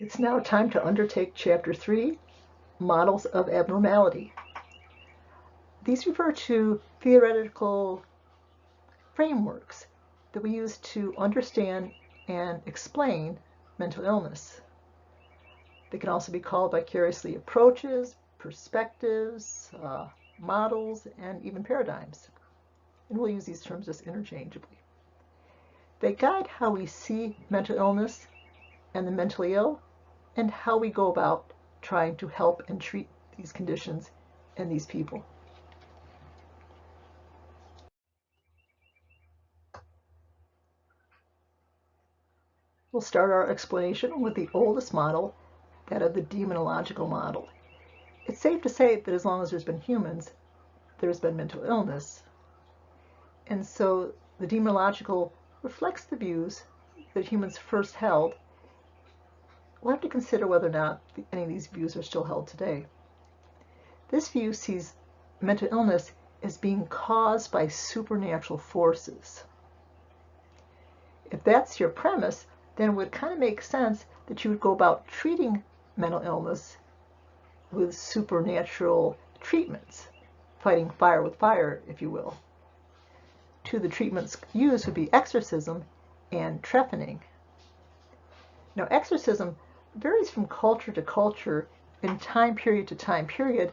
It's now time to undertake Chapter 3, Models of Abnormality. These refer to theoretical frameworks that we use to understand and explain mental illness. They can also be called vicariously approaches, perspectives, models, and even paradigms. And we'll use these terms just interchangeably. They guide how we see mental illness and the mentally ill, and how we go about trying to help and treat these conditions and these people. We'll start our explanation with the oldest model, that of the demonological model. It's safe to say that as long as there's been humans, there's been mental illness. And so the demonological reflects the views that humans first held. We'll have to consider whether or not any of these views are still held today. This view sees mental illness as being caused by supernatural forces. If that's your premise, then it would kind of make sense that you would go about treating mental illness with supernatural treatments, fighting fire with fire, if you will. Two of the treatments used would be exorcism and trephining. Now, exorcism varies from culture to culture and time period to time period,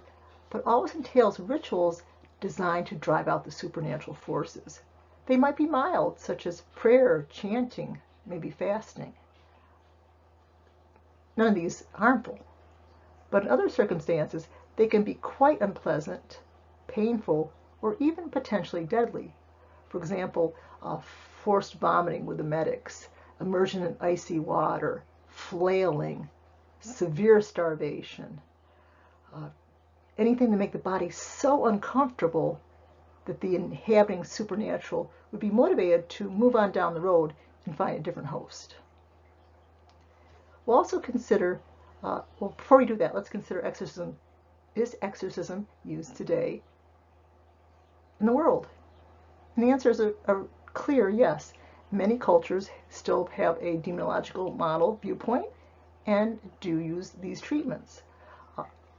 but always entails rituals designed to drive out the supernatural forces. They might be mild, such as prayer, chanting, maybe fasting. None of these harmful. But in other circumstances, they can be quite unpleasant, painful, or even potentially deadly. For example, forced vomiting with emetics, immersion in icy water, flailing, severe starvation, anything to make the body so uncomfortable that the inhabiting supernatural would be motivated to move on down the road and find a different host. We'll also consider, before we do that, let's consider exorcism. Is exorcism used today in the world? And the answer is a clear yes. Many cultures still have a demonological model viewpoint and do use these treatments.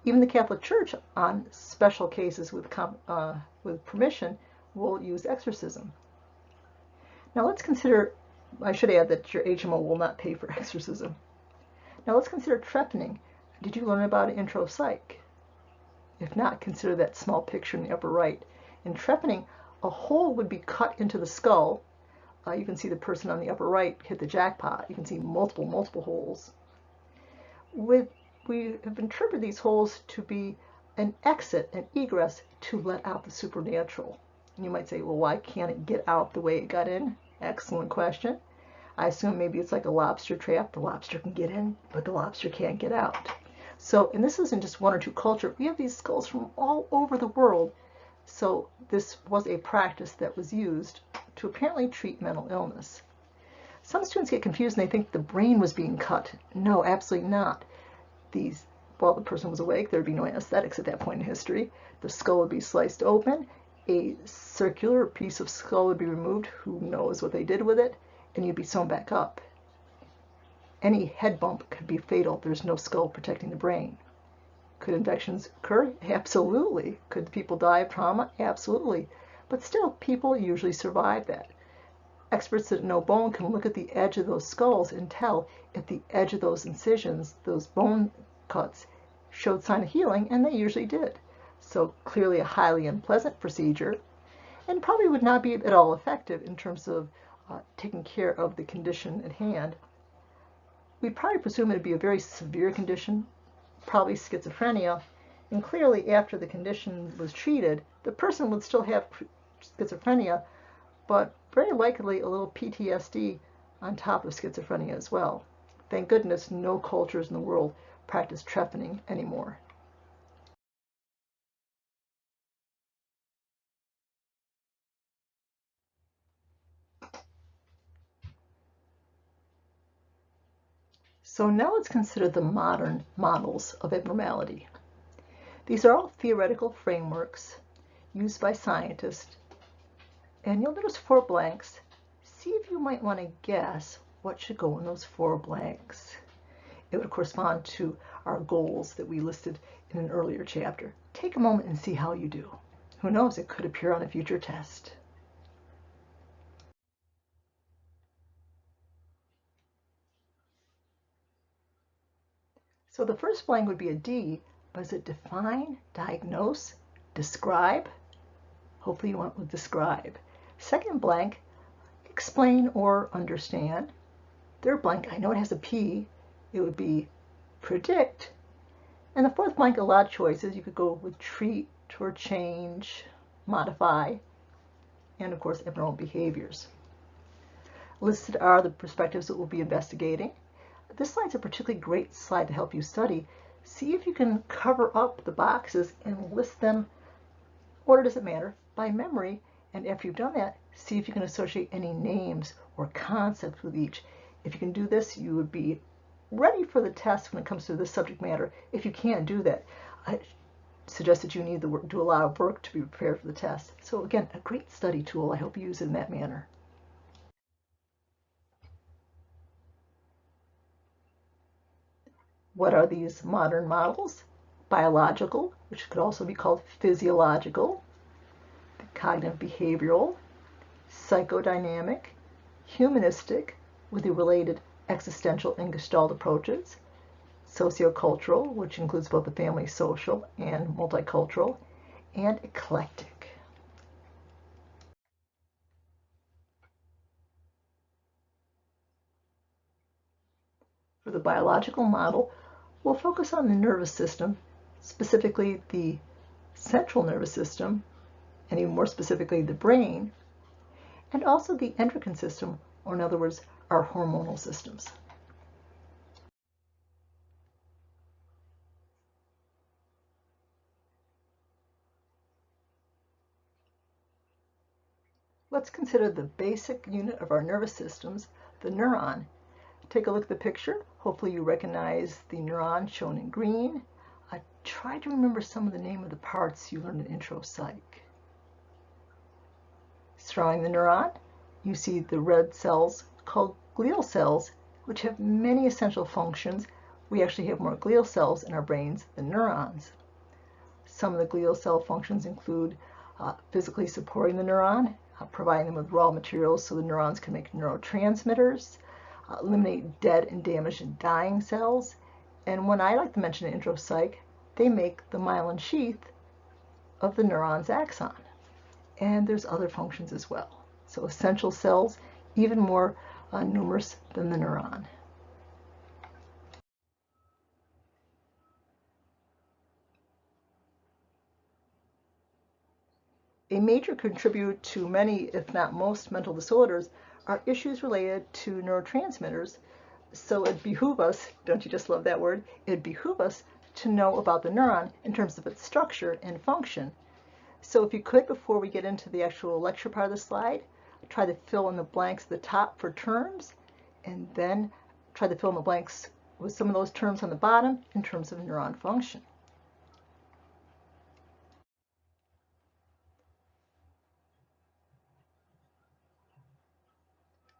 Even the Catholic Church, on special cases with permission, will use exorcism. Now let's consider, I should add that your HMO will not pay for exorcism. Now let's consider trephining. Did you learn about it in Intro Psych? If not, consider that small picture in the upper right. In trephining, a hole would be cut into the skull. You can see the person on the upper right hit the jackpot. You can see multiple holes. We have interpreted these holes to be an exit, an egress, to let out the supernatural. And you might say, well, why can't it get out the way it got in? Excellent question. I assume maybe it's like a lobster trap. The lobster can get in, but the lobster can't get out. So, and this isn't just one or two cultures. We have these skulls from all over the world. So this was a practice that was used to apparently treat mental illness. Some students get confused and they think the brain was being cut. No, absolutely not. While the person was awake, there would be no anesthetics at that point in history. The skull would be sliced open. A circular piece of skull would be removed. Who knows what they did with it? And you'd be sewn back up. Any head bump could be fatal. There's no skull protecting the brain. Could infections occur? Absolutely. Could people die of trauma? Absolutely. But still, people usually survive that. Experts that know bone can look at the edge of those skulls and tell if the edge of those incisions, those bone cuts, showed sign of healing, and they usually did. So clearly a highly unpleasant procedure, and probably would not be at all effective in terms of taking care of the condition at hand. We'd probably presume it would be a very severe condition, probably schizophrenia, and clearly after the condition was treated, the person would still have schizophrenia, but very likely a little PTSD on top of schizophrenia as well. Thank goodness no cultures in the world practice trephining anymore. So now let's consider the modern models of abnormality. These are all theoretical frameworks used by scientists, and you'll notice 4 blanks. See if you might want to guess what should go in those 4 blanks. it would correspond to our goals that we listed in an earlier chapter. Take a moment and see how you do. Who knows, it could appear on a future test. So the first blank would be a D. Was it define, diagnose, describe? Hopefully you went with describe. Second blank, explain or understand. Third blank, I know it has a P. It would be predict. And the fourth blank, a lot of choices. You could go with treat or change, modify, and of course abnormal behaviors. Listed are the perspectives that we'll be investigating. This slide's a particularly great slide to help you study. See if you can cover up the boxes and list them, order doesn't matter, by memory. And after you've done that, see if you can associate any names or concepts with each. If you can do this, you would be ready for the test when it comes to this subject matter. If you can't do that, I suggest that you need to do a lot of work to be prepared for the test. So again, a great study tool. I hope you use it in that manner. What are these modern models? Biological, which could also be called physiological, cognitive behavioral, psychodynamic, humanistic, with the related existential and Gestalt approaches, sociocultural, which includes both the family social and multicultural, and eclectic. For the biological model, we'll focus on the nervous system, specifically the central nervous system, and even more specifically the brain, and also the endocrine system, or in other words, our hormonal systems. Let's consider the basic unit of our nervous systems, the neuron. Take a look at the picture. Hopefully you recognize the neuron shown in green. Try to remember some of the name of the parts you learned in intro psych. Surrounding the neuron, you see the red cells called glial cells, which have many essential functions. We actually have more glial cells in our brains than neurons. Some of the glial cell functions include physically supporting the neuron, providing them with raw materials so the neurons can make neurotransmitters, eliminate dead and damaged and dying cells, and one I like to mention in intro psych, they make the myelin sheath of the neuron's axon. And there's other functions as well. So essential cells, even more numerous than the neuron. A major contributor to many, if not most, mental disorders are issues related to neurotransmitters. So it behooves us, don't you just love that word? It behooves us to know about the neuron in terms of its structure and function. So if you could, before we get into the actual lecture part of the slide, try to fill in the blanks at the top for terms, and then try to fill in the blanks with some of those terms on the bottom in terms of neuron function.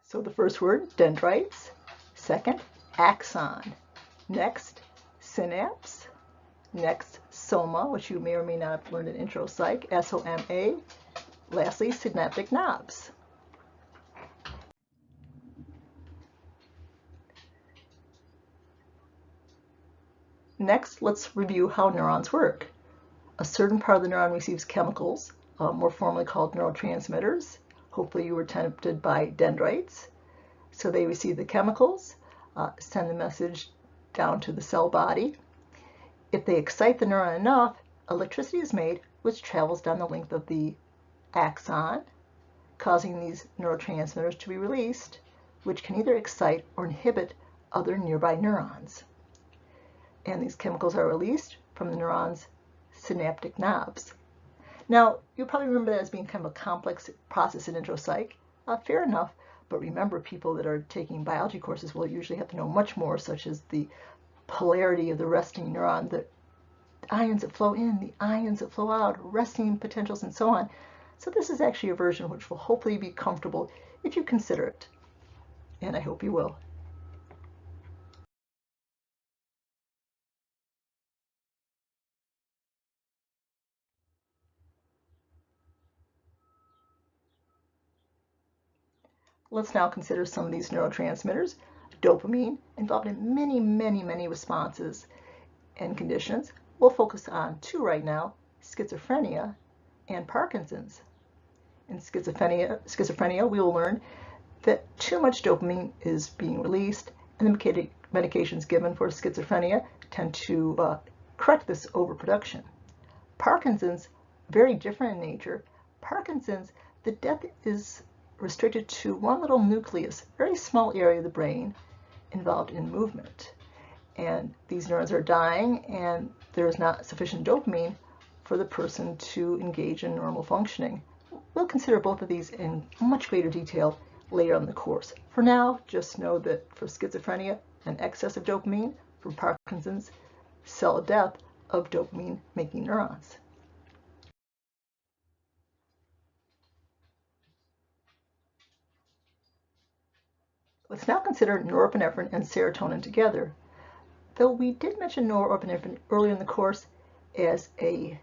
So the first word, dendrites. Second, axon. Next, synapse. Next, soma, which you may or may not have learned in intro psych, S-O-M-A. Lastly, synaptic knobs. Next, let's review how neurons work. A certain part of the neuron receives chemicals, more formally called neurotransmitters. Hopefully you were tempted by dendrites. So they receive the chemicals, send the message down to the cell body. If they excite the neuron enough, electricity is made, which travels down the length of the axon, causing these neurotransmitters to be released, which can either excite or inhibit other nearby neurons. And these chemicals are released from the neuron's synaptic knobs. Now, you'll probably remember that as being kind of a complex process in intro psych. Fair enough, but remember, people that are taking biology courses will usually have to know much more, such as the polarity of the resting neuron, the ions that flow in, the ions that flow out, resting potentials, and so on. So this is actually a version which will hopefully be comfortable if you consider it, and I hope you will. Let's now consider some of these neurotransmitters. Dopamine, involved in many responses and conditions. We'll focus on two right now, schizophrenia and Parkinson's. In schizophrenia, we will learn that too much dopamine is being released, and the medications given for schizophrenia tend to correct this overproduction. Parkinson's, very different in nature. Parkinson's, the death is restricted to one little nucleus, very small area of the brain involved in movement. And these neurons are dying, and there is not sufficient dopamine for the person to engage in normal functioning. We'll consider both of these in much greater detail later on in the course. For now, just know that for schizophrenia, an excess of dopamine. For Parkinson's, cell death of dopamine-making neurons. Let's now consider norepinephrine and serotonin together. Though we did mention norepinephrine earlier in the course as a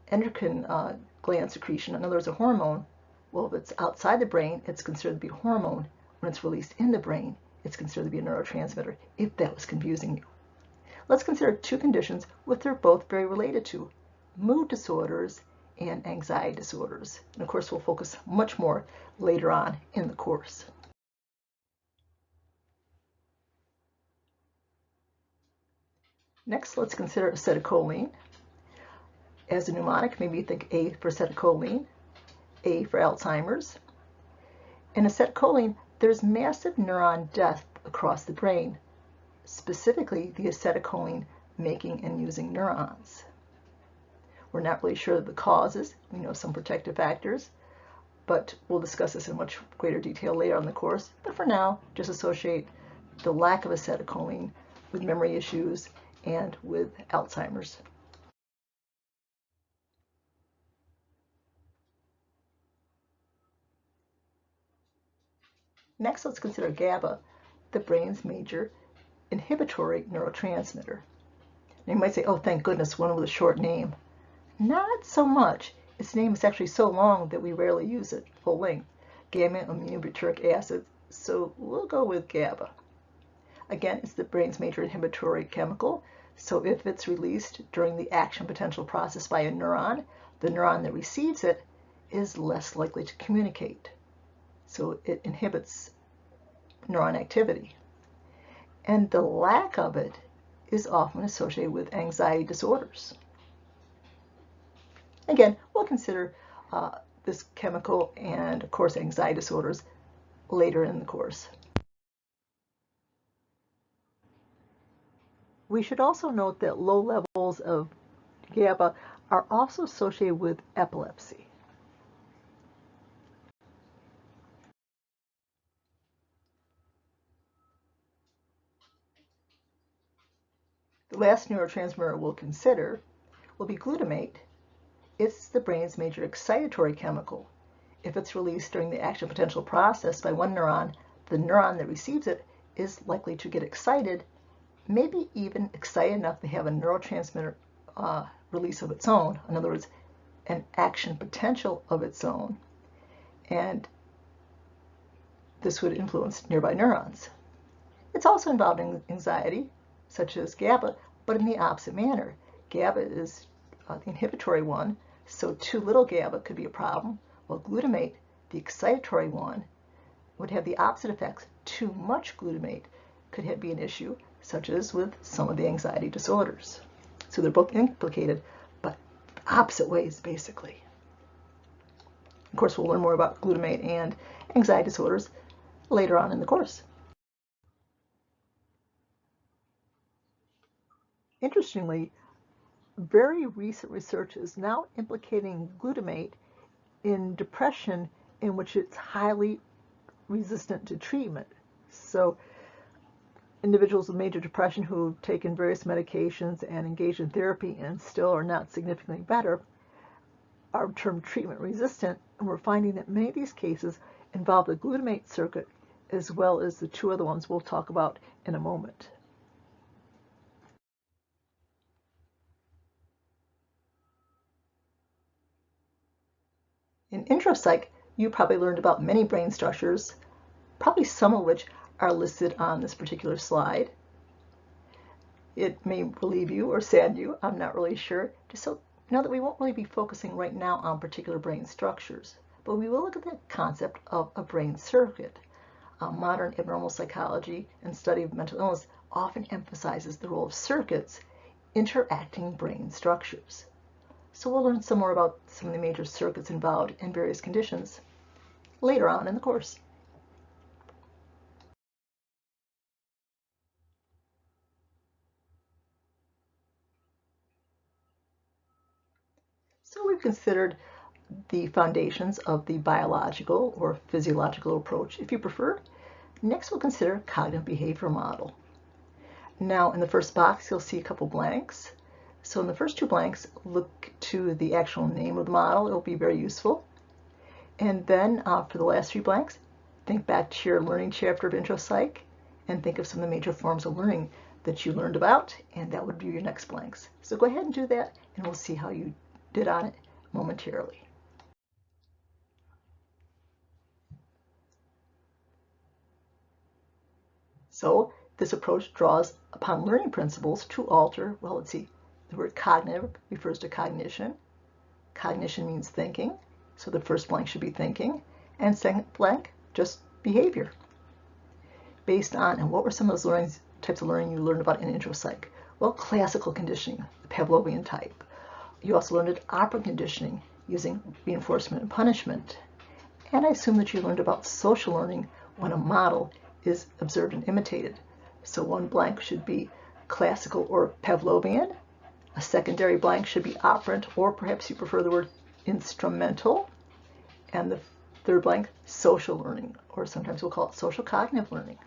endocrine gland secretion, in other words, a hormone, well, if it's outside the brain, it's considered to be a hormone. When it's released in the brain, it's considered to be a neurotransmitter, if that was confusing you. Let's consider two conditions which they're both very related to, mood disorders and anxiety disorders. And of course, we'll focus much more later on in the course. Next, let's consider acetylcholine. As a mnemonic, maybe you think A for acetylcholine, A for Alzheimer's. In acetylcholine, there's massive neuron death across the brain, specifically the acetylcholine making and using neurons. We're not really sure of the causes. We know some protective factors, but we'll discuss this in much greater detail later on in the course. But for now, just associate the lack of acetylcholine with memory issues and with Alzheimer's. Next, let's consider GABA, the brain's major inhibitory neurotransmitter. And you might say, oh, thank goodness, one with a short name. Not so much. Its name is actually so long that we rarely use it full length. Gamma-aminobutyric acid, so we'll go with GABA. Again, it's the brain's major inhibitory chemical, so if it's released during the action potential process by a neuron, the neuron that receives it is less likely to communicate. So it inhibits neuron activity. And the lack of it is often associated with anxiety disorders. Again, we'll consider this chemical and, of course, anxiety disorders later in the course. We should also note that low levels of GABA are also associated with epilepsy. The last neurotransmitter we'll consider will be glutamate. It's the brain's major excitatory chemical. If it's released during the action potential process by one neuron, the neuron that receives it is likely to get excited, maybe even excited enough to have a neurotransmitter release of its own, in other words, an action potential of its own, and this would influence nearby neurons. It's also involved in anxiety, such as GABA, but in the opposite manner. GABA is the inhibitory one, so too little GABA could be a problem, while glutamate, the excitatory one, would have the opposite effects. Too much glutamate could be an issue, such as with some of the anxiety disorders. So they're both implicated, but opposite ways, basically. Of course, we'll learn more about glutamate and anxiety disorders later on in the course. Interestingly, very recent research is now implicating glutamate in depression in which it's highly resistant to treatment. So individuals with major depression who have taken various medications and engaged in therapy and still are not significantly better are termed treatment resistant, and we're finding that many of these cases involve the glutamate circuit as well as the two other ones we'll talk about in a moment. In intropsych, you probably learned about many brain structures, probably some of which are listed on this particular slide. It may relieve you or sadden you, I'm not really sure, just so know that we won't really be focusing right now on particular brain structures, but we will look at the concept of a brain circuit. Modern abnormal psychology and study of mental illness often emphasizes the role of circuits interacting brain structures. So we'll learn some more about some of the major circuits involved in various conditions later on in the course. So we've considered the foundations of the biological or physiological approach, if you prefer. Next, we'll consider cognitive behavior model. Now, in the first box, you'll see a couple blanks. So in the first two blanks, look to the actual name of the model. It'll be very useful. And then for the last three blanks, think back to your learning chapter of Intro Psych and think of some of the major forms of learning that you learned about, and that would be your next blanks. So go ahead and do that, and we'll see how you did on it momentarily. So this approach draws upon learning principles to alter, well, let's see, the word cognitive refers to cognition. Cognition means thinking, so the first blank should be thinking, and second blank, just behavior. Based on, and what were some of those types of learning you learned about in Intro Psych? Well, classical conditioning, the Pavlovian type. You also learned operant conditioning using reinforcement and punishment. And I assume that you learned about social learning when a model is observed and imitated. So one blank should be classical or Pavlovian. A secondary blank should be operant, or perhaps you prefer the word instrumental. And the third blank, social learning, or sometimes we'll call it social cognitive learning.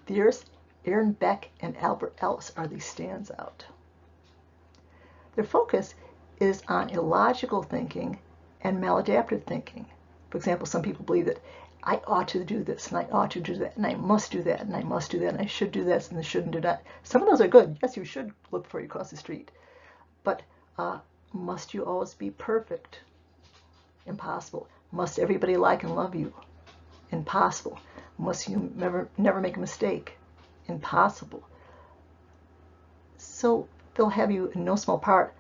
Theorists Aaron Beck and Albert Ellis are the standout. Their focus is on illogical thinking and maladaptive thinking. For example, some people believe that I ought to do this, and I ought to do that, and I must do that, and I must do that, and I should do this, and I shouldn't do that. Some of those are good. Yes, you should look before you cross the street. But must you always be perfect? Impossible. Must everybody like and love you? Impossible. Must you never make a mistake? Impossible. So they'll have you, in no small part,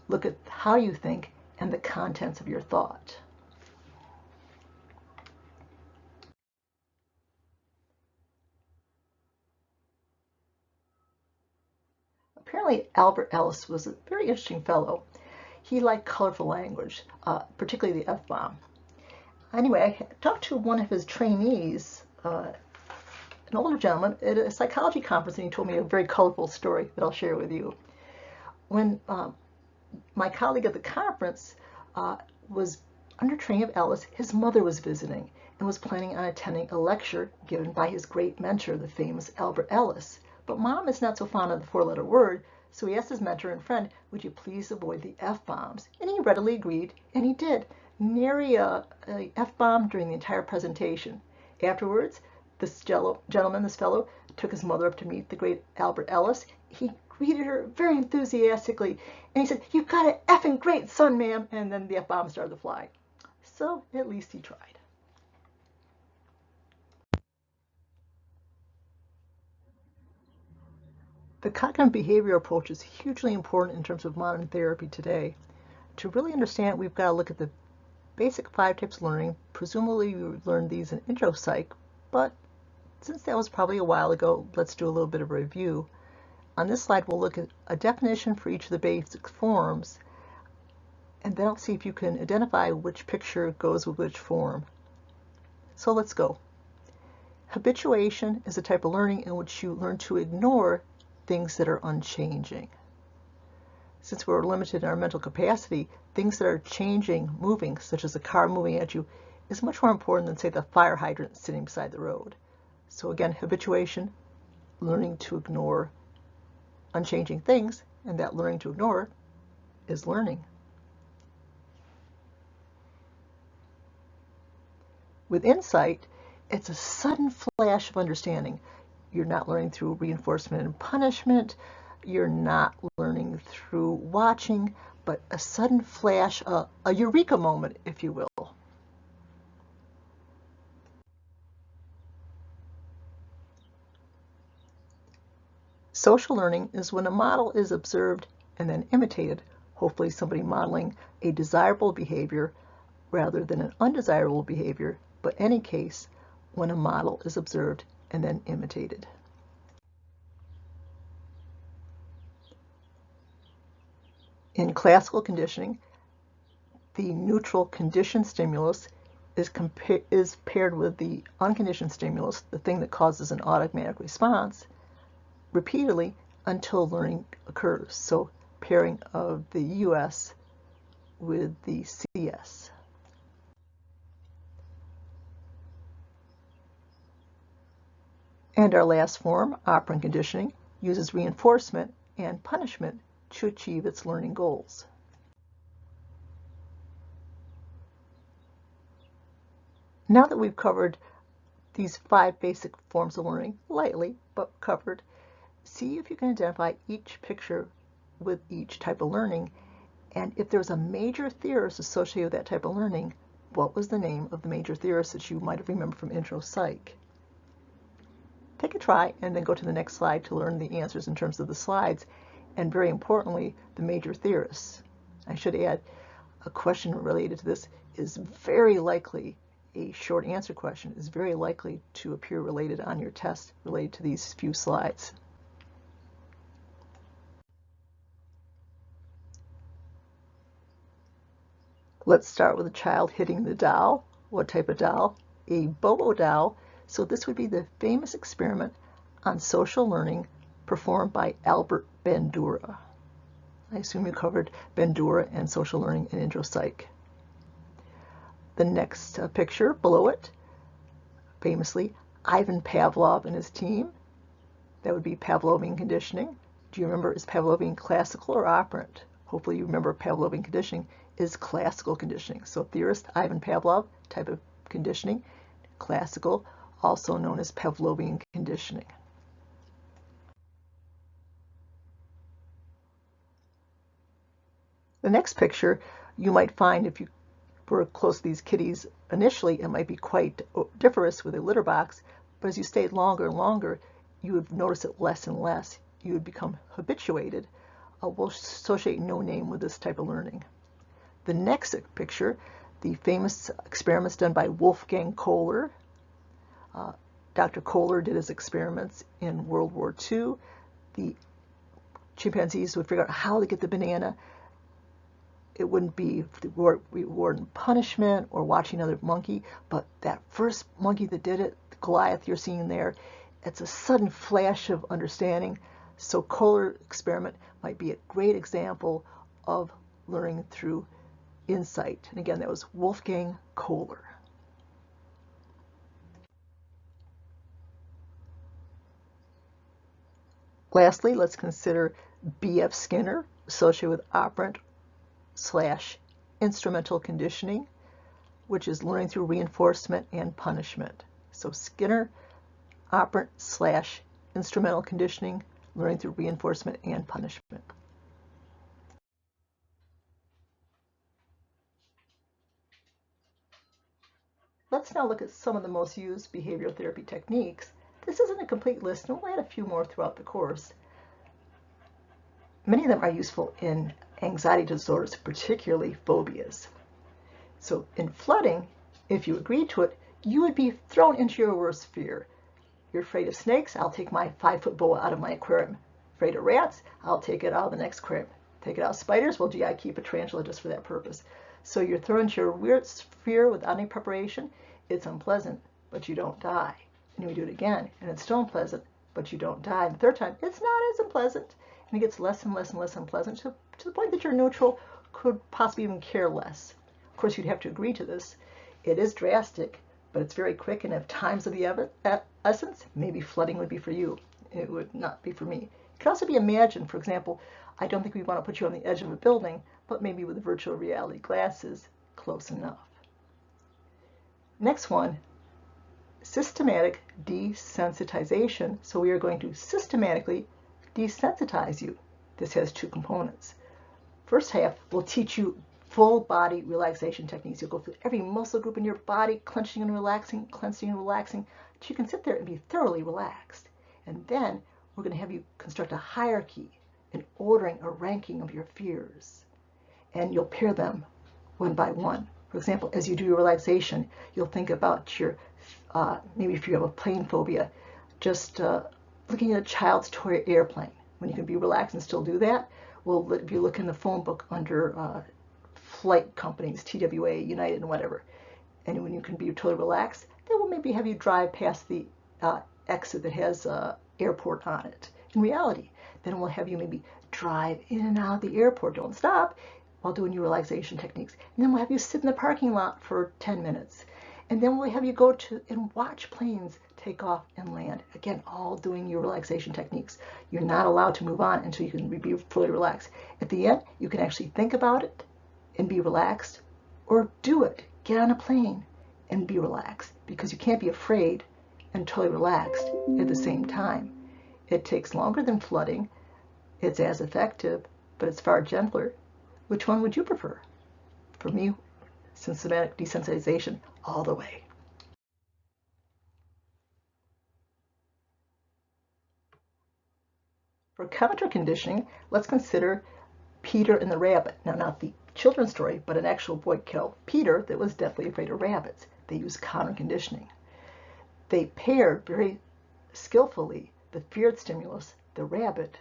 look at how you think and the contents of your thought. Apparently, Albert Ellis was a very interesting fellow. He liked colorful language, particularly the F-bomb. Anyway, I talked to one of his trainees, an older gentleman, at a psychology conference, and he told me a very colorful story that I'll share with you. When my colleague at the conference was under training of Ellis, his mother was visiting and was planning on attending a lecture given by his great mentor, the famous Albert Ellis. But Mom is not so fond of the four-letter word, so he asked his mentor and friend, would you please avoid the F-bombs? And he readily agreed, and he did. Nary a F-bomb during the entire presentation. Afterwards, this gentleman, this fellow, took his mother up to meet the great Albert Ellis. He greeted her very enthusiastically, and he said, you've got an effing great son, ma'am, and then the F-bomb started to fly. So at least he tried. The cognitive behavior approach is hugely important in terms of modern therapy today. To really understand it, we've got to look at the basic 5 types of learning. Presumably you learned these in Intro Psych, but since that was probably a while ago, let's do a little bit of a review. On this slide, we'll look at a definition for each of the basic forms, and then I'll see if you can identify which picture goes with which form. So let's go. Habituation is a type of learning in which you learn to ignore things that are unchanging. Since we're limited in our mental capacity, things that are changing, moving, such as a car moving at you, is much more important than, say, the fire hydrant sitting beside the road. So again, habituation, learning to ignore unchanging things, and that learning to ignore is learning. With insight, it's a sudden flash of understanding. You're not learning through reinforcement and punishment. You're not learning through watching, but a sudden flash, a eureka moment, if you will. Social learning is when a model is observed and then imitated, hopefully somebody modeling a desirable behavior rather than an undesirable behavior, but in any case, when a model is observed and then imitated. In classical conditioning, the neutral conditioned stimulus is paired with the unconditioned stimulus, the thing that causes an automatic response, repeatedly until learning occurs. So pairing of the US with the CS. And our last form, operant conditioning, uses reinforcement and punishment to achieve its learning goals. Now that we've covered these 5 basic forms of learning, lightly but covered, see if you can identify each picture with each type of learning, and if there's a major theorist associated with that type of learning, what was the name of the major theorist that you might have remembered from intro psych? Take a try and then go to the next slide to learn the answers in terms of the slides, and very importantly, the major theorists. I should add, a question related to this is very likely, a short answer question is very likely to appear related on your test related to these few slides. Let's start with a child hitting the doll. What type of doll? A Bobo doll. So this would be the famous experiment on social learning performed by Albert Bandura. I assume you covered Bandura and social learning in intro psych. The next picture below it, famously, Ivan Pavlov and his team. That would be Pavlovian conditioning. Do you remember, is Pavlovian classical or operant? Hopefully you remember Pavlovian conditioning is classical conditioning. So theorist Ivan Pavlov, type of conditioning, classical, also known as Pavlovian conditioning. The next picture you might find, if you were close to these kitties initially, it might be quite different with a litter box, but as you stayed longer and longer, you would notice it less and less. You would become habituated. We'll associate no name with this type of learning. The next picture, the famous experiments done by Wolfgang Kohler. Dr. Kohler did his experiments in World War II. The chimpanzees would figure out how to get the banana. It wouldn't be reward and punishment or watching another monkey, but that first monkey that did it, Goliath you're seeing there, it's a sudden flash of understanding. So Kohler experiment might be a great example of learning through insight. And again, that was Wolfgang Kohler. Lastly, let's consider B.F. Skinner, associated with operant/instrumental conditioning, which is learning through reinforcement and punishment. So Skinner, operant/instrumental conditioning, learning through reinforcement and punishment. Let's now look at some of the most used behavioral therapy techniques. This isn't a complete list, and we'll add a few more throughout the course. Many of them are useful in anxiety disorders, particularly phobias. So in flooding, if you agreed to it, you would be thrown into your worst fear. You're afraid of snakes? I'll take my 5-foot boa out of my aquarium. Afraid of rats? I'll take it out of the next aquarium. Take it out of spiders? Well, gee, I keep a tarantula just for that purpose. So you're thrown into your worst fear without any preparation. It's unpleasant, but you don't die. And we do it again, and it's still unpleasant, but you don't die. And the third time, it's not as unpleasant. And it gets less and less and less unpleasant to the point that you're neutral, could possibly even care less. Of course, you'd have to agree to this. It is drastic, but it's very quick, and if time's of the essence, maybe flooding would be for you. It would not be for me. It could also be imagined. For example, I don't think we want to put you on the edge of a building, but maybe with virtual reality glasses, close enough. Next one, systematic desensitization. So we are going to systematically desensitize you. This has 2 components. First half will teach you full body relaxation techniques. You'll go through every muscle group in your body, clenching and relaxing, cleansing and relaxing, so you can sit there and be thoroughly relaxed. And then we're we're going to have you construct a hierarchy, an ordering, a ranking of your fears. And you'll pair them one by one. For example, as you do your relaxation, you'll think about your, maybe if you have a plane phobia, just looking at a child's toy airplane. When you can be relaxed and still do that, well, if you look in the phone book under flight companies, TWA, United, and whatever, and when you can be totally relaxed, then we'll maybe have you drive past the exit that has airport on it. In reality, then we'll have you maybe drive in and out of the airport. Don't stop while doing your relaxation techniques. And then we'll have you sit in the parking lot for 10 minutes. And then we'll have you go to and watch planes take off and land. Again, all doing your relaxation techniques. You're not allowed to move on until you can be fully relaxed. At the end, you can actually think about it and be relaxed, or do it. Get on a plane and be relaxed, because you can't be afraid and totally relaxed at the same time. It takes longer than flooding. It's as effective, but it's far gentler. Which one would you prefer? For me, systematic desensitization all the way. For counter conditioning, let's consider Peter and the rabbit. Now, not the children's story, but an actual boy called Peter that was deathly afraid of rabbits. They used counter conditioning. They paired very skillfully the feared stimulus, the rabbit,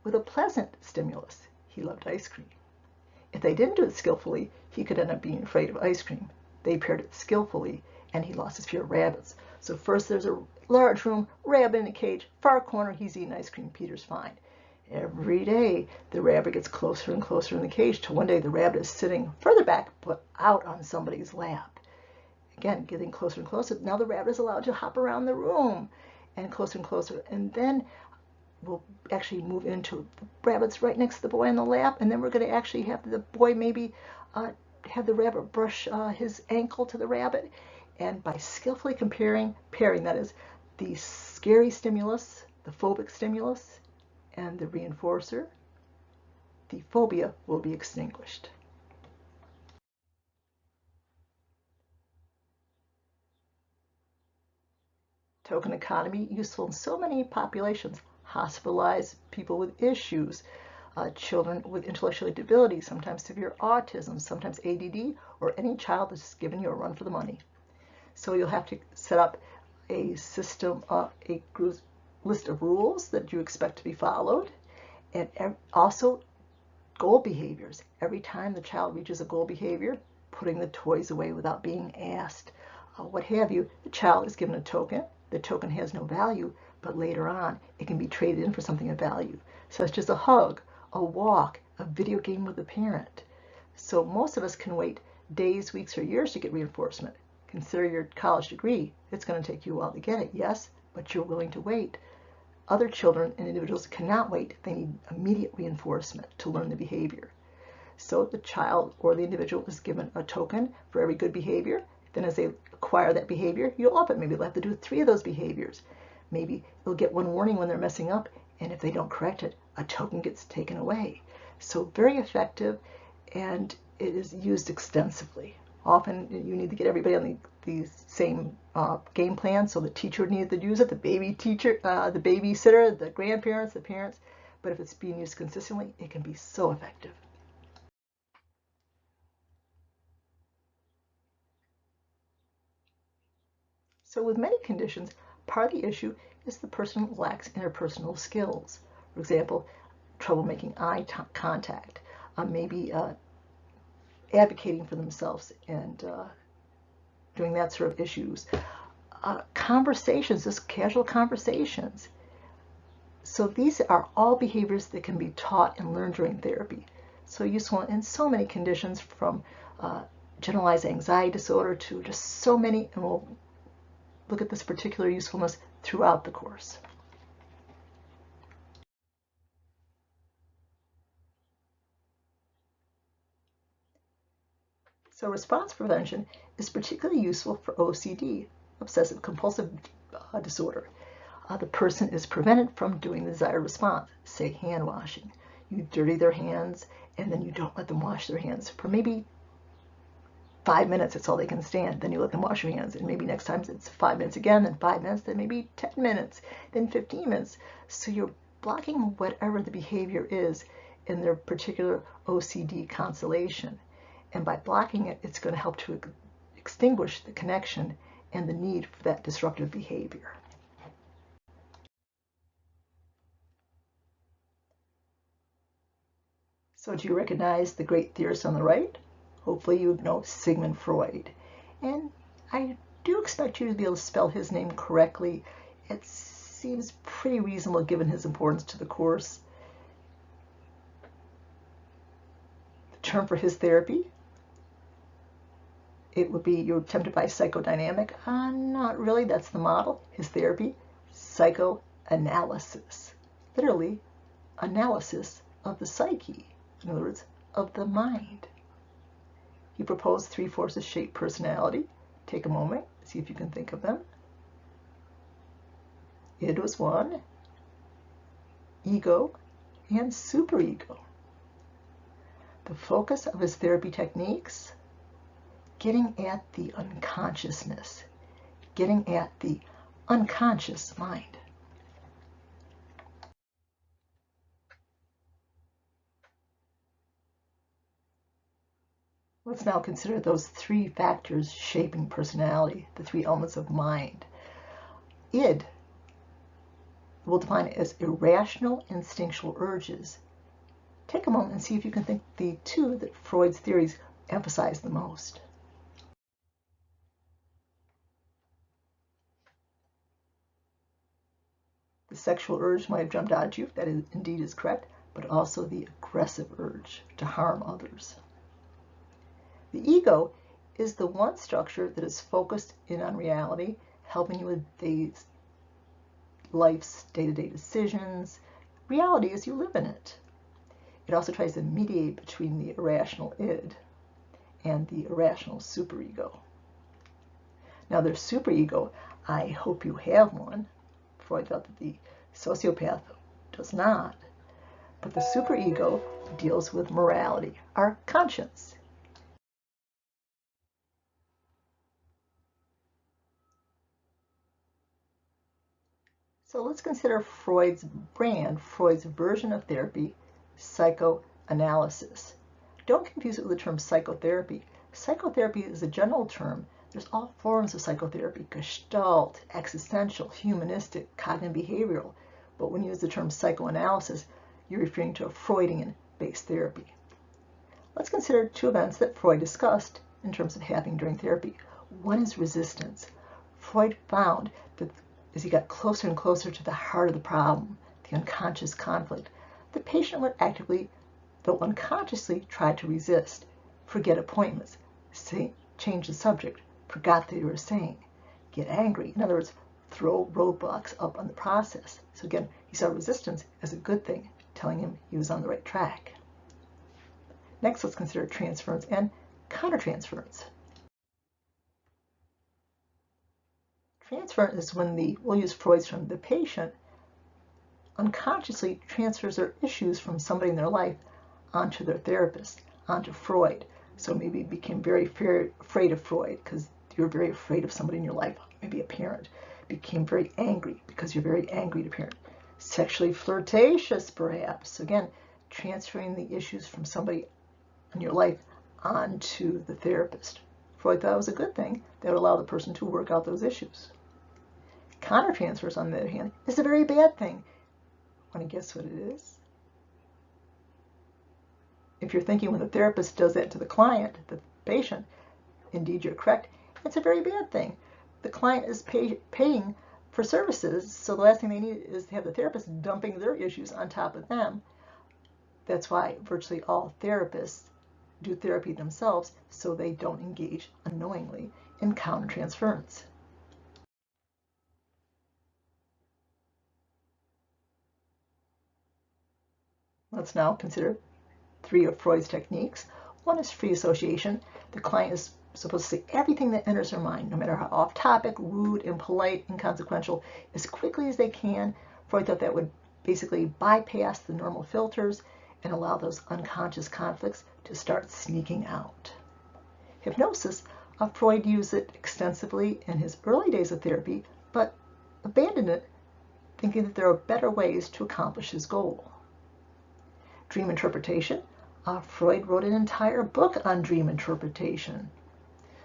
with a pleasant stimulus. He loved ice cream. If they didn't do it skillfully, he could end up being afraid of ice cream. They paired it skillfully, and he lost his fear of rabbits. So first there's a large room, rabbit in a cage, far corner, he's eating ice cream, Peter's fine. Every day, the rabbit gets closer and closer in the cage, till one day the rabbit is sitting further back, but out on somebody's lap. Again, getting closer and closer. Now the rabbit is allowed to hop around the room, and closer, and then we'll actually move into the rabbit's right next to the boy on the lap, and then we're going to actually have the boy maybe have the rabbit brush his ankle to the rabbit, and by skillfully pairing, that is, the scary stimulus, the phobic stimulus, and the reinforcer, the phobia will be extinguished. Token economy, useful in so many populations. Hospitalized people with issues, children with intellectual disabilities, sometimes severe autism, sometimes ADD, or any child that's given you a run for the money. So you'll have to set up a system, a list of rules that you expect to be followed, and also goal behaviors. Every time the child reaches a goal behavior, putting the toys away without being asked, what have you, the child is given a token. The token has no value, but later on it can be traded in for something of value, such as a hug, a walk, a video game with a parent. So most of us can wait days, weeks, or years to get reinforcement. Consider your college degree. It's going to take you a while to get it, yes, but you're willing to wait. Other children and individuals cannot wait. They need immediate reinforcement to learn the behavior. So the child or the individual is given a token for every good behavior. Then as they acquire that behavior, you'll up it. Maybe they'll have to do 3 of those behaviors. Maybe they'll get 1 warning when they're messing up, and if they don't correct it, a token gets taken away. So very effective, and it is used extensively. Often you need to get everybody on the same game plan, so the teacher needs to use it, the baby teacher, the babysitter, the grandparents, the parents, but if it's being used consistently, it can be so effective. So with many conditions, part of the issue is the person lacks interpersonal skills. For example, trouble making eye contact, maybe advocating for themselves and doing that sort of issues. Conversations, just casual conversations. So these are all behaviors that can be taught and learned during therapy. So useful in so many conditions, from generalized anxiety disorder to just so many, and we'll look at this particular usefulness throughout the course. So response prevention is particularly useful for OCD, obsessive compulsive disorder. The person is prevented from doing the desired response, say hand washing. You dirty their hands, and then you don't let them wash their hands for maybe 5 minutes, that's all they can stand. Then you let them wash your hands, and maybe next time it's 5 minutes again, then 5 minutes, then maybe 10 minutes, then 15 minutes. So you're blocking whatever the behavior is in their particular OCD constellation. And by blocking it, it's going to help to extinguish the connection and the need for that disruptive behavior. So do you recognize the great theorist on the right? Hopefully you know Sigmund Freud. And I do expect you to be able to spell his name correctly. It seems pretty reasonable given his importance to the course. The term for his therapy, it would be, you're tempted by psychodynamic. Not really, that's the model. His therapy, psychoanalysis. Literally, analysis of the psyche. In other words, of the mind. He proposed 3 forces shape personality. Take a moment, see if you can think of them. Id was one, ego, and superego. The focus of his therapy techniques, getting at the unconsciousness, getting at the unconscious mind. Let's now consider those 3 factors shaping personality, the 3 elements of mind. Id, we'll define it as irrational instinctual urges. Take a moment and see if you can think the 2 that Freud's theories emphasize the most. The sexual urge might have jumped out at you, that indeed is correct, but also the aggressive urge to harm others. The ego is the one structure that is focused in on reality, helping you with life's day-to-day decisions, reality as you live in it. It also tries to mediate between the irrational id and the irrational superego. Now their superego, I hope you have one. Freud felt that the sociopath does not. But the superego deals with morality, our conscience. So let's consider Freud's brand, Freud's version of therapy, psychoanalysis. Don't confuse it with the term psychotherapy. Psychotherapy is a general term. There's all forms of psychotherapy, Gestalt, existential, humanistic, cognitive behavioral. But when you use the term psychoanalysis, you're referring to a Freudian-based therapy. Let's consider 2 events that Freud discussed in terms of happening during therapy. One is resistance. Freud found that as he got closer and closer to the heart of the problem, the unconscious conflict, the patient would actively, though unconsciously, try to resist, forget appointments, change the subject, forgot they were saying, get angry. In other words, throw roadblocks up on the process. So again, he saw resistance as a good thing, telling him he was on the right track. Next, let's consider transference and countertransference. Transference is when we'll use Freud's term, the patient unconsciously transfers their issues from somebody in their life onto their therapist, onto Freud. So maybe you became very afraid of Freud because you're very afraid of somebody in your life, maybe a parent. Became very angry because you're very angry to parent. Sexually flirtatious, perhaps. Again, transferring the issues from somebody in your life onto the therapist. Freud thought it was a good thing that would allow the person to work out those issues. Countertransfers, on the other hand, is a very bad thing. Want to guess what it is? If you're thinking when the therapist does that to the client, the patient, indeed you're correct, it's a very bad thing. The client is paying for services, so the last thing they need is to have the therapist dumping their issues on top of them. That's why virtually all therapists do therapy themselves, so they don't engage unknowingly in countertransference. Let's now consider 3 of Freud's techniques. One is free association. The client is supposed to say everything that enters their mind, no matter how off topic, rude, impolite, inconsequential, as quickly as they can. Freud thought that would basically bypass the normal filters and allow those unconscious conflicts to start sneaking out. hypnosis, Freud used it extensively in his early days of therapy, but abandoned it, thinking that there are better ways to accomplish his goal. Dream interpretation. Freud wrote an entire book on dream interpretation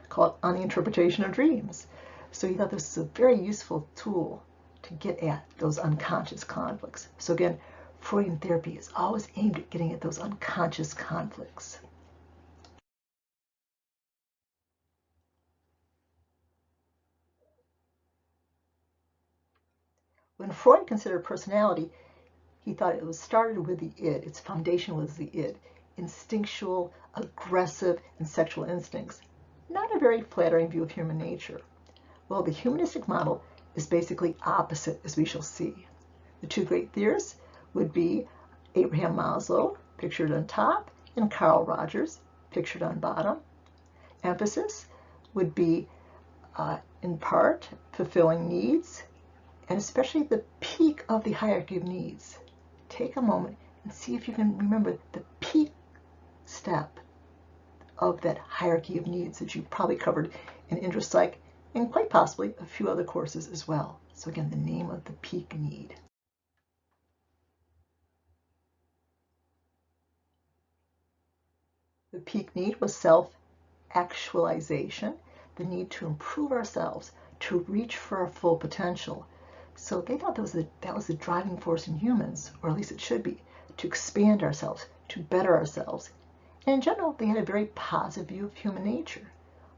called On the Interpretation of Dreams. So he thought this was a very useful tool to get at those unconscious conflicts. So again, Freudian therapy is always aimed at getting at those unconscious conflicts. When Freud considered personality, he thought it was started with the id. Its foundation was the id, instinctual, aggressive, and sexual instincts. Not a very flattering view of human nature. Well, the humanistic model is basically opposite, as we shall see. The two great theorists would be Abraham Maslow, pictured on top, and Carl Rogers, pictured on bottom. Emphasis would be, in part, fulfilling needs, and especially the peak of the hierarchy of needs. Take a moment and see if you can remember the peak step of that hierarchy of needs that you probably covered in InterPsych and quite possibly a few other courses as well. So again, the name of the peak need. The peak need was self-actualization, the need to improve ourselves, to reach for our full potential. So they thought that was the driving force in humans, or at least it should be, to expand ourselves, to better ourselves. And in general, they had a very positive view of human nature,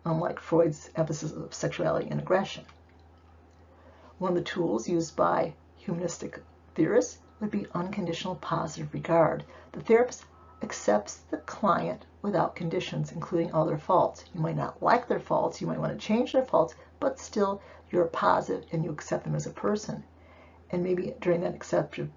unlike Freud's emphasis of sexuality and aggression. One of the tools used by humanistic theorists would be unconditional positive regard. The therapist accepts the client without conditions, including all their faults. You might not like their faults, you might want to change their faults, but still you're positive and you accept them as a person. And maybe during that accepting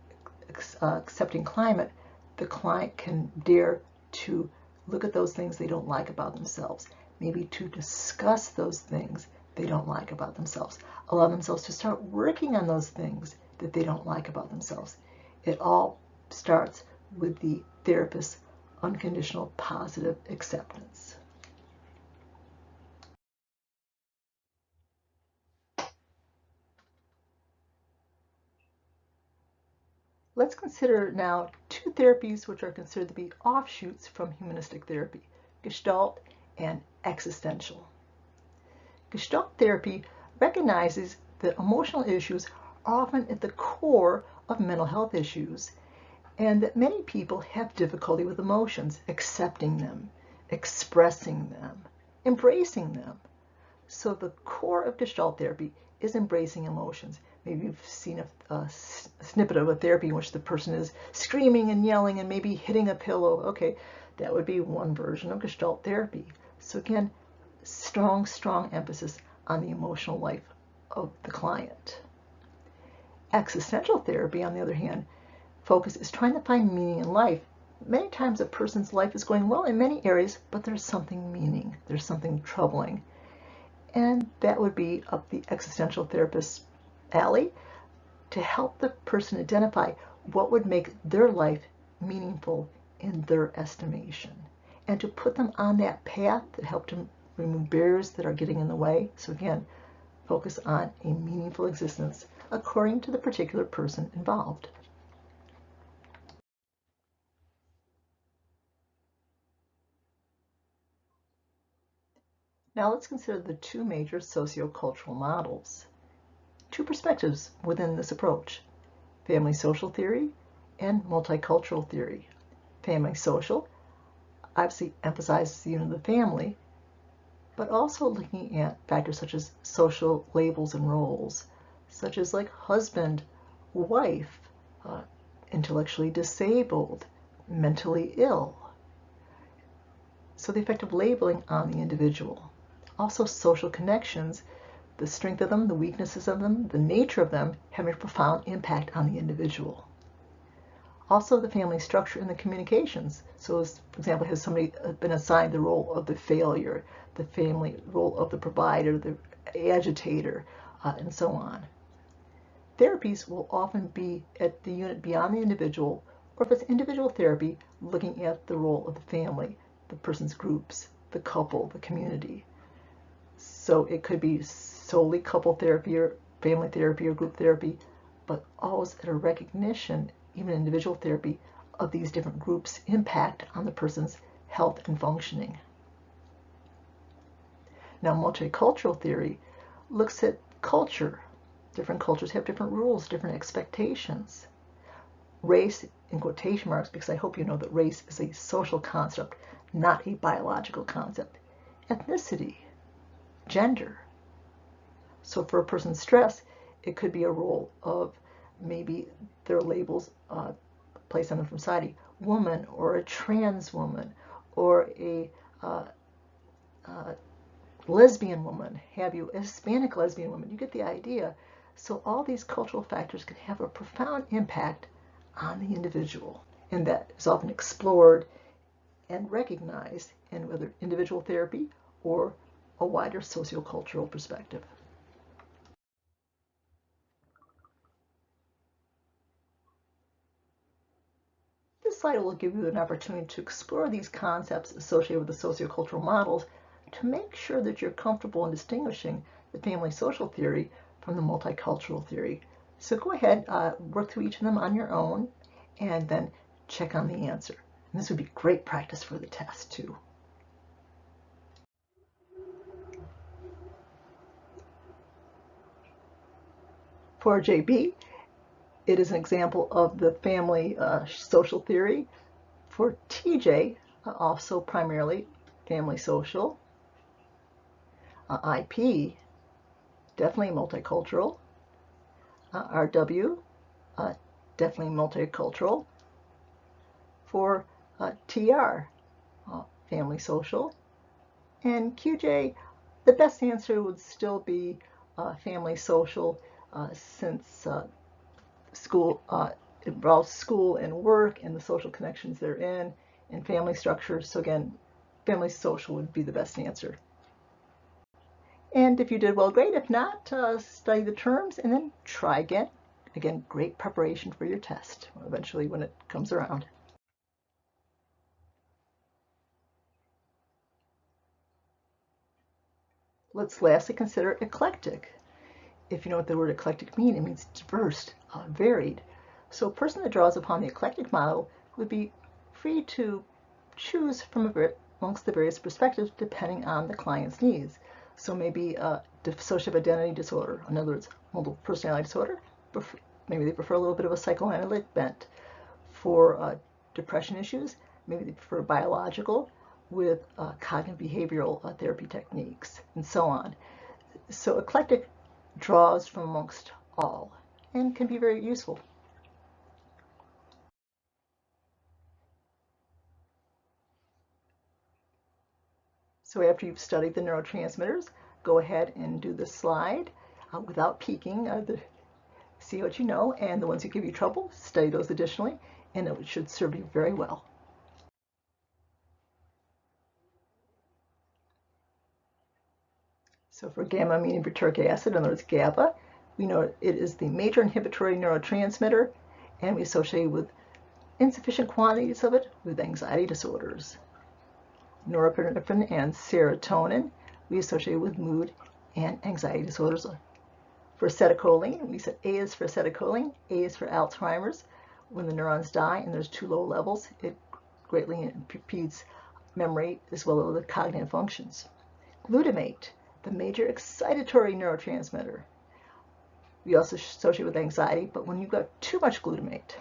climate, the client can dare to look at those things they don't like about themselves, maybe to discuss those things they don't like about themselves, allow themselves to start working on those things that they don't like about themselves. It all starts with the therapist's unconditional positive acceptance. Let's consider now two therapies which are considered to be offshoots from humanistic therapy, Gestalt and existential. Gestalt therapy recognizes that emotional issues are often at the core of mental health issues, and that many people have difficulty with emotions, accepting them, expressing them, embracing them. So the core of Gestalt therapy is embracing emotions. Maybe you've seen a snippet of a therapy in which the person is screaming and yelling and maybe hitting a pillow. Okay, that would be one version of Gestalt therapy. So again, strong emphasis on the emotional life of the client. Existential therapy, on the other hand, focus is trying to find meaning in life. Many times a person's life is going well in many areas, but there's something there's something troubling. And that would be up the existential therapist's alley to help the person identify what would make their life meaningful in their estimation, and to put them on that path that help to remove barriers that are getting in the way. So again, focus on a meaningful existence according to the particular person involved. Now let's consider the two major sociocultural models. Two perspectives within this approach: family social theory and multicultural theory. Family social obviously emphasizes the unit of the family, but also looking at factors such as social labels and roles, such as like husband, wife, intellectually disabled, mentally ill. So the effect of labeling on the individual. Also social connections, the strength of them, the weaknesses of them, the nature of them having a profound impact on the individual. Also the family structure and the communications. So as, for example, has somebody been assigned the role of the failure, the family role of the provider, the agitator, and so on. Therapies will often be at the unit beyond the individual, or if it's individual therapy, looking at the role of the family, the person's groups, the couple, the community. So it could be solely couple therapy or family therapy or group therapy, but always at a recognition, even individual therapy, of these different groups' impact on the person's health and functioning. Now, multicultural theory looks at culture. Different cultures have different rules, different expectations. Race, in quotation marks, because I hope you know that race is a social concept, not a biological concept. Ethnicity, gender. So for a person's stress, it could be a role of maybe their labels placed on them from society, woman or a trans woman or a lesbian woman, have you, a Hispanic lesbian woman, you get the idea. So all these cultural factors can have a profound impact on the individual, and that is often explored and recognized in whether individual therapy or a wider sociocultural perspective. This slide will give you an opportunity to explore these concepts associated with the sociocultural models to make sure that you're comfortable in distinguishing the family social theory from the multicultural theory. So go ahead, work through each of them on your own, and then check on the answer. And this would be great practice for the test too. For JB, it is an example of the family social theory. For TJ, also primarily family social. IP, definitely multicultural. RW, definitely multicultural. For TR, family social. And QJ, the best answer would still be family social, since school involves school and work and the social connections they're in and family structures. So again, family social would be the best answer. And if you did well, great. If not, study the terms and then try again. Again, great preparation for your test eventually when it comes around. Let's lastly consider eclectic. If you know what the word eclectic means, it means diverse, varied. So a person that draws upon the eclectic model would be free to choose from amongst the various perspectives depending on the client's needs. So maybe dissociative identity disorder, in other words, multiple personality disorder, maybe they prefer a little bit of a psychoanalytic bent. For depression issues, maybe they prefer biological with cognitive behavioral therapy techniques, and so on. So eclectic draws from amongst all and can be very useful. So after you've studied the neurotransmitters, go ahead and do the slide without peeking. See what you know, and the ones that give you trouble, study those additionally, and it should serve you very well. So for gamma-amine butyric acid, in other words GABA, we know it is the major inhibitory neurotransmitter, and we associate with insufficient quantities of it with anxiety disorders. Norepinephrine and serotonin, we associate with mood and anxiety disorders. For acetylcholine, we said A is for acetylcholine, A is for Alzheimer's. When the neurons die and there's too low levels, it greatly impedes memory as well as the cognitive functions. Glutamate, the major excitatory neurotransmitter. We also associate with anxiety, but when you've got too much glutamate.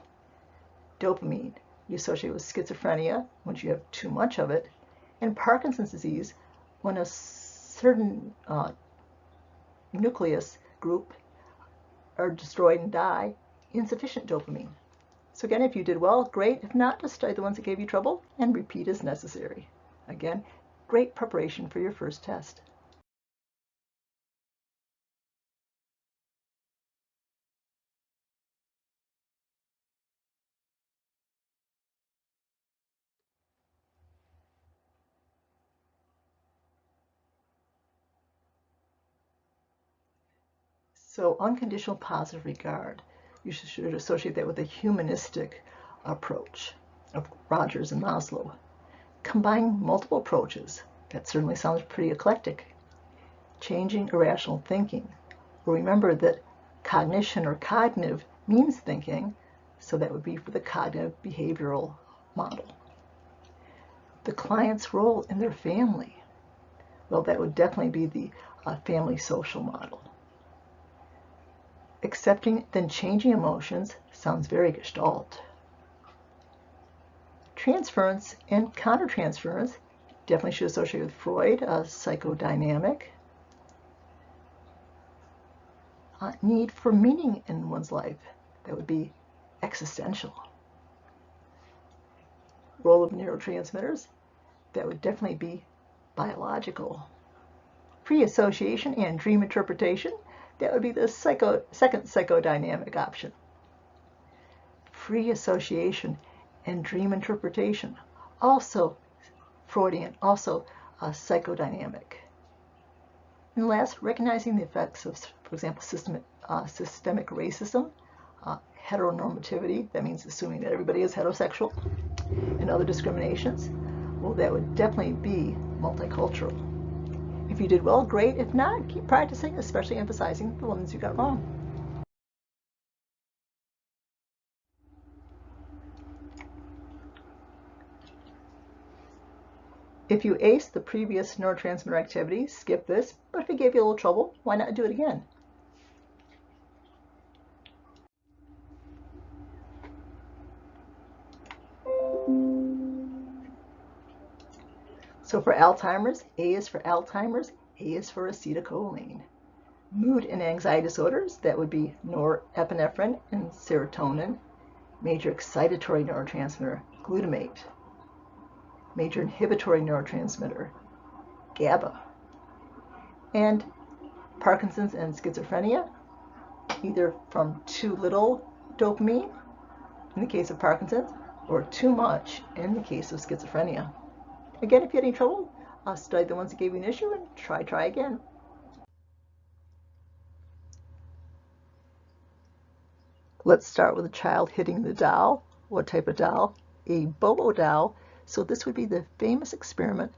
Dopamine, you associate with schizophrenia once you have too much of it, and Parkinson's disease when a certain nucleus group are destroyed and die, insufficient dopamine. So again, if you did well, great. If not, just study the ones that gave you trouble and repeat as necessary. Again, great preparation for your first test. So unconditional positive regard, you should associate that with a humanistic approach of Rogers and Maslow. Combine multiple approaches, That certainly sounds pretty eclectic. Changing irrational thinking. Well, remember that cognition or cognitive means thinking, so that would be for the cognitive behavioral model. The client's role in their family. Well, that would definitely be the family social model. Accepting, then changing emotions sounds very Gestalt. Transference and countertransference definitely should associate with Freud, psychodynamic. Need for meaning in one's life, that would be existential. Role of neurotransmitters, that would definitely be biological. Free association and dream interpretation, that would be the second psychodynamic option. Free association and dream interpretation, also Freudian, also psychodynamic. And last, recognizing the effects of, for example, systemic racism, heteronormativity, that means assuming that everybody is heterosexual, and other discriminations. Well, that would definitely be multicultural. If you did well, great. If not, keep practicing, especially emphasizing the ones you got wrong. If you aced the previous neurotransmitter activity, skip this, but if it gave you a little trouble, why not do it again? So for Alzheimer's, A is for Alzheimer's, A is for acetylcholine. Mood and anxiety disorders, that would be norepinephrine and serotonin. Major excitatory neurotransmitter, glutamate. Major inhibitory neurotransmitter, GABA. And Parkinson's and schizophrenia, either from too little dopamine in the case of Parkinson's or too much in the case of schizophrenia. Again, if you had any trouble, study the ones that gave you an issue and try again. Let's start with a child hitting the doll. What type of doll? A Bobo doll. So this would be the famous experiment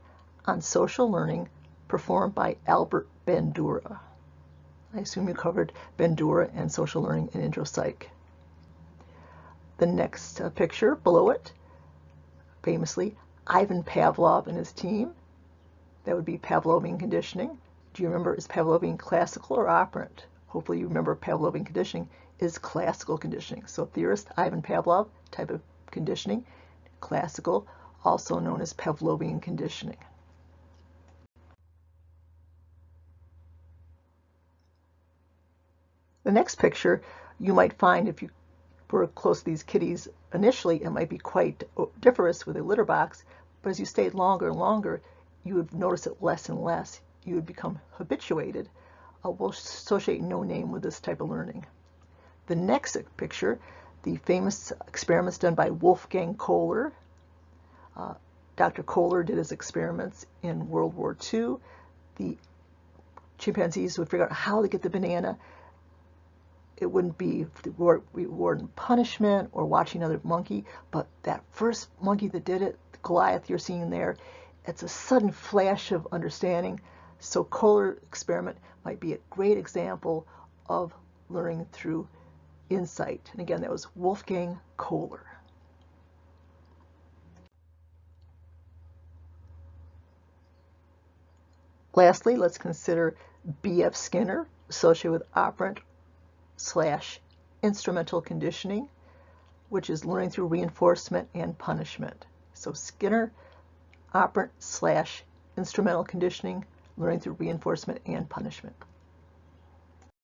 on social learning performed by Albert Bandura. I assume you covered Bandura and social learning in intro psych. The next picture below it, famously, Ivan Pavlov and his team. That would be Pavlovian conditioning. Do you remember, is Pavlovian classical or operant? Hopefully you remember Pavlovian conditioning is classical conditioning. So theorist Ivan Pavlov, type of conditioning, classical, also known as Pavlovian conditioning. The next picture you might find, if you were close to these kitties initially, it might be quite different with a litter box, but as you stayed longer and longer, you would notice it less and less. You would become habituated. We'll associate no name with this type of learning. The next picture, the famous experiments done by Wolfgang Kohler. Dr. Kohler did his experiments in World War II. The chimpanzees would figure out how to get the banana. It wouldn't be reward punishment or watching another monkey, but that first monkey that did it, Goliath you're seeing there, it's a sudden flash of understanding. So Kohler experiment might be a great example of learning through insight. And again, that was Wolfgang Kohler. Lastly, let's consider B.F. Skinner, associated with operant/instrumental conditioning, which is learning through reinforcement and punishment. So Skinner, operant/instrumental conditioning, learning through reinforcement and punishment.